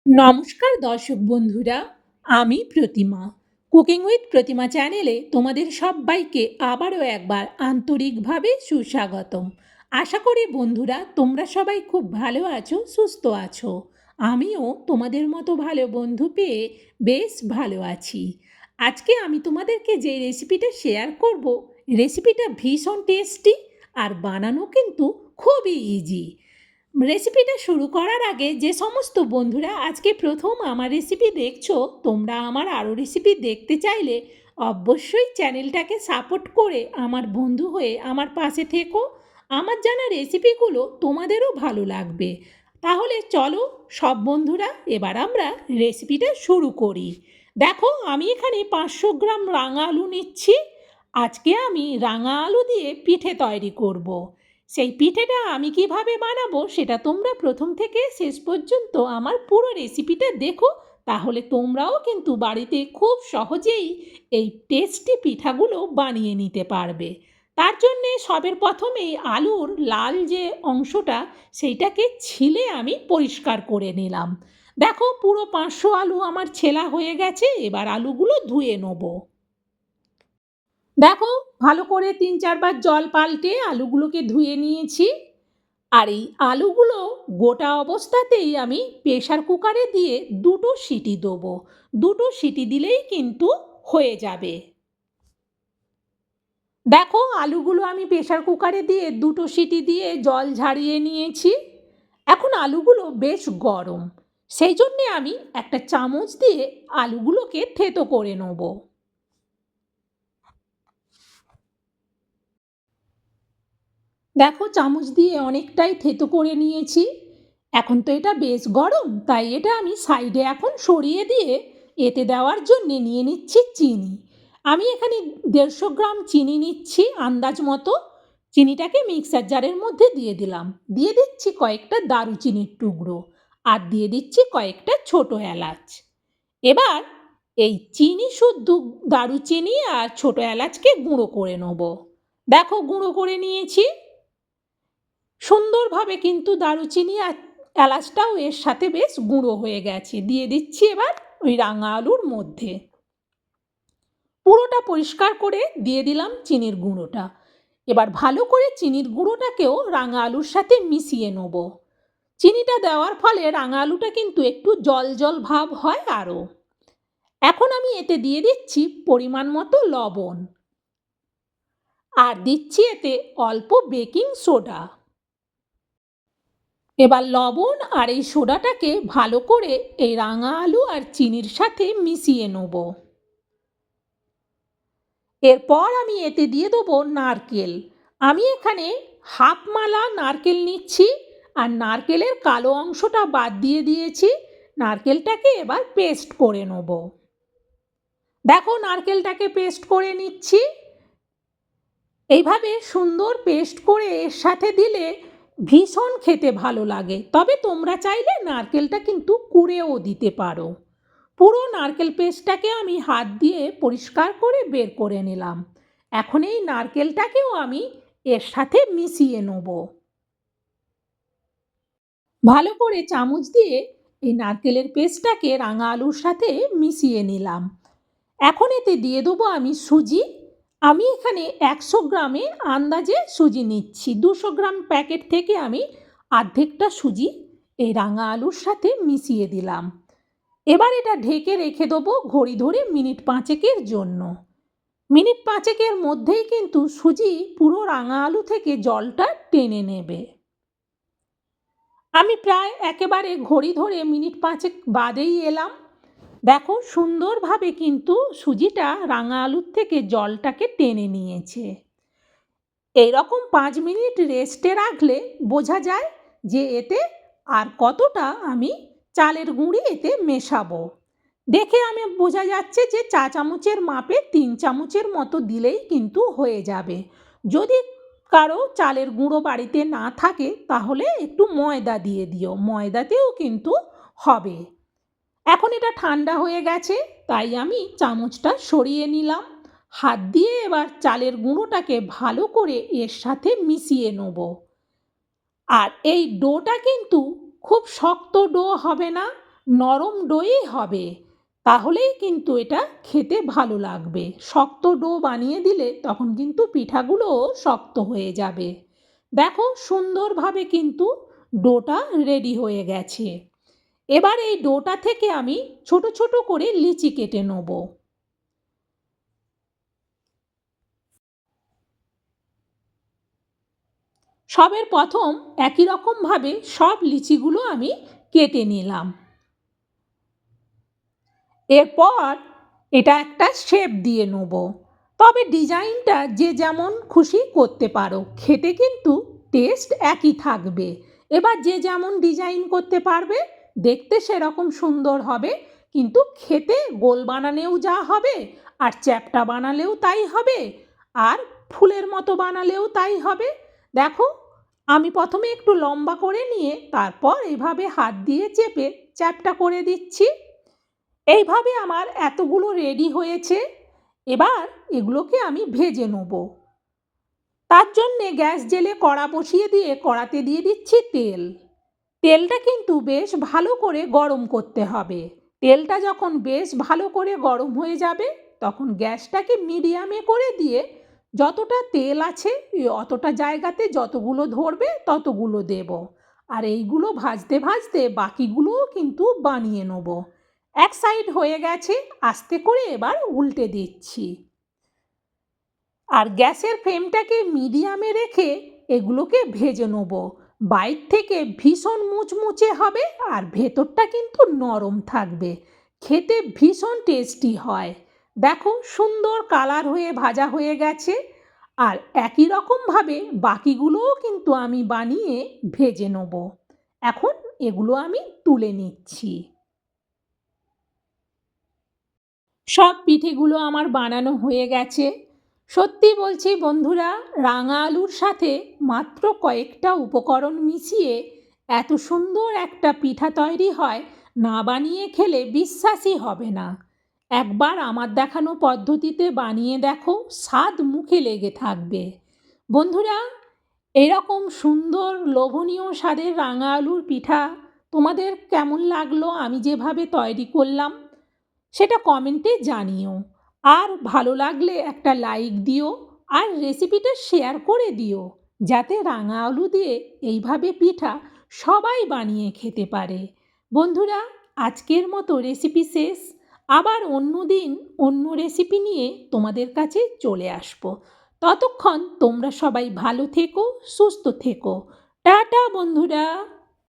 নমস্কার দর্শক বন্ধুরা, আমি প্রতিমা। কুকিং উইথ প্রতিমা চ্যানেলে তোমাদের সবাইকে আবারও একবার আন্তরিকভাবে সুস্বাগতম। আশা করি বন্ধুরা তোমরা সবাই খুব ভালো আছো, সুস্থ আছো। আমিও তোমাদের মতো ভালো বন্ধু পেয়ে বেশ ভালো আছি। আজকে আমি তোমাদেরকে যে রেসিপিটা শেয়ার করব, রেসিপিটা ভীষণ টেস্টি আর বানানো কিন্তু খুবই ইজি। রেসিপিটা শুরু করার আগে যে সমস্ত বন্ধুরা আজকে প্রথম আমার রেসিপি দেখছো, তোমরা আমার আরও রেসিপি দেখতে চাইলে অবশ্যই চ্যানেলটাকে সাপোর্ট করে আমার বন্ধু হয়ে আমার পাশে থেকো। আমার জানা রেসিপিগুলো তোমাদেরও ভালো লাগবে। তাহলে চলো সব বন্ধুরা, এবার আমরা রেসিপিটা শুরু করি। দেখো, আমি এখানে 500 গ্রাম রাঙা আলু নিচ্ছি। আজকে আমি রাঙা আলু দিয়ে পিঠে তৈরি করব। সেই পিঠেটা আমি কিভাবে বানাবো সেটা তোমরা প্রথম থেকে শেষ পর্যন্ত আমার পুরো রেসিপিটা দেখো, তাহলে তোমরাও কিন্তু বাড়িতে খুব সহজেই এই টেস্টি পিঠাগুলো বানিয়ে নিতে পারবে। তার জন্যে সবের প্রথমেই আলুর লাল যে অংশটা সেইটাকে ছিলে আমি পরিষ্কার করে নিলাম। দেখো, পুরো 500 আলু আমার ছেলা হয়ে গেছে। এবার আলুগুলো ধুয়ে নেবো। দেখো, ভালো করে 3-4 বার জল পাল্টে আলুগুলোকে ধুয়ে নিয়েছি। আর এই আলুগুলো গোটা অবস্থাতেই আমি প্রেসার কুকারে দিয়ে 2টো সিটি দেবো। 2টো সিটি দিলেই কিন্তু হয়ে যাবে। দেখো, আলুগুলো আমি প্রেসার কুকারে দিয়ে 2টো সিটি দিয়ে জল ঝারিয়ে নিয়েছি। এখন আলুগুলো বেশ গরম, সেই জন্যে আমি একটা চামচ দিয়ে আলুগুলোকে থেতো করে নেবো। দেখো, চামচ দিয়ে অনেকটাই থেতো করে নিয়েছি। এখন তো এটা বেশ গরম, তাই এটা আমি সাইডে এখন সরিয়ে দিয়ে এতে দেওয়ার জন্যে নিয়ে নিচ্ছি চিনি। আমি এখানে 150 গ্রাম চিনি নিচ্ছি আন্দাজ মতো। চিনিটাকে মিক্সার জারের মধ্যে দিয়ে দিলাম। দিয়ে দিচ্ছি কয়েকটা দারুচিনির টুকরো, আর দিয়ে দিচ্ছি কয়েকটা ছোট এলাচ। এবার এই চিনি শুদ্ধ দারুচিনি আর ছোট এলাচকে গুঁড়ো করে নেব। দেখো, গুঁড়ো করে নিয়েছি সুন্দরভাবে, কিন্তু দারুচিনি আর এলাচটাও এর সাথে বেশ গুঁড়ো হয়ে গেছে। দিয়ে দিচ্ছি এবার ওই রাঙা আলুর মধ্যে। পুরোটা পরিষ্কার করে দিয়ে দিলাম চিনির গুঁড়োটা। এবার ভালো করে চিনির গুঁড়োটাকেও রাঙা আলুর সাথে মিশিয়ে নেব। চিনিটা দেওয়ার ফলে রাঙা আলুটা কিন্তু একটু জল জল ভাব হয় আরও। এখন আমি এতে দিয়ে দিচ্ছি পরিমাণ মতো লবণ, আর দিচ্ছি এতে অল্প বেকিং সোডা। এবার লবণ আর এই সোডাটাকে ভালো করে এই রাঙা আলু আর চিনির সাথে মিশিয়ে নেব। এরপর আমি এতে দিয়ে দেবো নারকেল। আমি এখানে হাফ মালা নারকেল নিচ্ছি, আর নারকেলের কালো অংশটা বাদ দিয়ে দিয়েছি। নারকেলটাকে এবার পেস্ট করে নেব। দেখো, নারকেলটাকে পেস্ট করে নিচ্ছি। এইভাবে সুন্দর পেস্ট করে এর সাথে দিলে ভীষণ খেতে ভালো লাগে। তবে তোমরা চাইলে নারকেলটা কিন্তু কুড়েও দিতে পারো। পুরো নারকেল পেস্টটাকে আমি হাত দিয়ে পরিষ্কার করে বের করে নিলাম। এখন এই নারকেলটাকেও আমি এর সাথে মিশিয়ে নেব। ভালো করে চামচ দিয়ে এই নারকেলের পেস্টটাকে রাঙা আলুর সাথে মিশিয়ে নিলাম। এখন এতে দিয়ে দেবো আমি সুজি। আমি এখানে 100 গ্রামে আন্দাজে সুজি নিচ্ছি। 200 গ্রাম প্যাকেট থেকে আমি অর্ধেকটা সুজি এই রাঙা আলুর সাথে মিশিয়ে দিলাম। এবার এটা ঢেকে রেখে দেবো ঘড়ি ধরে মিনিট 5-এর জন্য। মিনিট 5-এর মধ্যেই কিন্তু সুজি পুরো রাঙা আলু থেকে জলটা টেনে নেবে। আমি প্রায় একেবারে ঘড়ি ধরে মিনিট 5 বাদেই এলাম। দেখো, সুন্দরভাবে কিন্তু সুজিটা রাঙা আলুর থেকে জলটাকে টেনে নিয়েছে। এইরকম 5 মিনিট রেস্টে রাখলে বোঝা যায় যে এতে আর কতটা আমি চালের গুঁড়ি এতে মেশাবো। দেখে আমি বোঝা যাচ্ছে যে 4 চামচের মাপে 3 চামচের মতো দিলেই কিন্তু হয়ে যাবে। যদি কারো চালের গুঁড়ো বাড়িতে না থাকে তাহলে একটু ময়দা দিয়ে দিও, ময়দাতেও কিন্তু হবে। এখন এটা ঠান্ডা হয়ে গেছে, তাই আমি চামচটা সরিয়ে নিলাম। হাত দিয়ে এবার চালের গুঁড়োটাকে ভালো করে এর সাথে মিশিয়ে নেব। আর এই ডোটা কিন্তু খুব শক্ত ডো হবে না, নরম ডোই হবে, তাহলেই কিন্তু এটা খেতে ভালো লাগবে। শক্ত ডো বানিয়ে দিলে তখন কিন্তু পিঠাগুলো শক্ত হয়ে যাবে। দেখো সুন্দরভাবে কিন্তু ডোটা রেডি হয়ে গেছে। এবার এই ডোটা থেকে আমি ছোট ছোট করে লিচি কেটে নেব। সবের প্রথম একই রকমভাবে সব লিচিগুলো আমি কেটে নিলাম। এরপর এটা একটা শেপ দিয়ে নেব। তবে ডিজাইনটা যে যেমন খুশি করতে পারো, খেতে কিন্তু টেস্ট একই থাকবে। এবার যে যেমন ডিজাইন করতে পারবে, দেখতে সেরকম সুন্দর হবে, কিন্তু খেতে গোল বানালেও যা হবে, আর চ্যাপ্টা বানালেও তাই হবে, আর ফুলের মতো বানালেও তাই হবে। দেখো আমি প্রথমে একটু লম্বা করে নিয়ে তারপর এভাবে হাত দিয়ে চেপে চ্যাপ্টা করে দিচ্ছি। এইভাবে আমার এতগুলো রেডি হয়েছে। এবার এগুলোকে আমি ভেজে নেব। তার জন্যে গ্যাস জেলে কড়া বসিয়ে দিয়ে কড়াতে দিয়ে দিচ্ছি তেল। তেলটা কিন্তু বেশ ভালো করে গরম করতে হবে। তেলটা যখন বেশ ভালো করে গরম হয়ে যাবে তখন গ্যাসটাকে মিডিয়ামে করে দিয়ে যতটা তেল আছে অতটা জায়গাতে যতগুলো ধরবে ততগুলো দেব। আর এইগুলো ভাজতে ভাজতে বাকিগুলোও কিন্তু বানিয়ে নেব। এক সাইড হয়ে গেছে, আস্তে করে এবার উল্টে দিচ্ছি। আর গ্যাসের ফ্লেমটাকে মিডিয়ামে রেখে এগুলোকে ভেজে নেব। বাইর থেকে ভীষণ মুচমুচে হবে আর ভেতরটা কিন্তু নরম থাকবে, খেতে ভীষণ টেস্টি হয়। দেখো সুন্দর কালার হয়ে ভাজা হয়ে গেছে। আর একই রকমভাবে বাকিগুলোও কিন্তু আমি বানিয়ে ভেজে নেব। এখন এগুলো আমি তুলে নিচ্ছি। সব পিঠেগুলো আমার বানানো হয়ে গেছে। সত্যি বলছি বন্ধুরা, রাঙা আলুর সাথে মাত্র কয়েকটা উপকরণ মিশিয়ে এত সুন্দর একটা পিঠা তৈরি হয়, না বানিয়ে খেলে বিশ্বাসই হবে না। একবার আমার দেখানো পদ্ধতিতে বানিয়ে দেখো, স্বাদ মুখে লেগে থাকবে। বন্ধুরা, এরকম সুন্দর লোভনীয় স্বাদের রাঙা আলুর পিঠা তোমাদের কেমন লাগলো আমি যেভাবে তৈরি করলাম সেটা কমেন্টে জানিও। আর ভালো লাগলে একটা লাইক দিও, আর রেসিপিটা শেয়ার করে দিও, যাতে রাঙা আলু দিয়ে এইভাবে পিঠা সবাই বানিয়ে খেতে পারে। বন্ধুরা, আজকের মতো রেসিপি শেষ। আবার অন্য দিন অন্য রেসিপি নিয়ে তোমাদের কাছে চলে আসবো। ততক্ষণ তোমরা সবাই ভালো থেকো, সুস্থ থেকো। টাটা বন্ধুরা।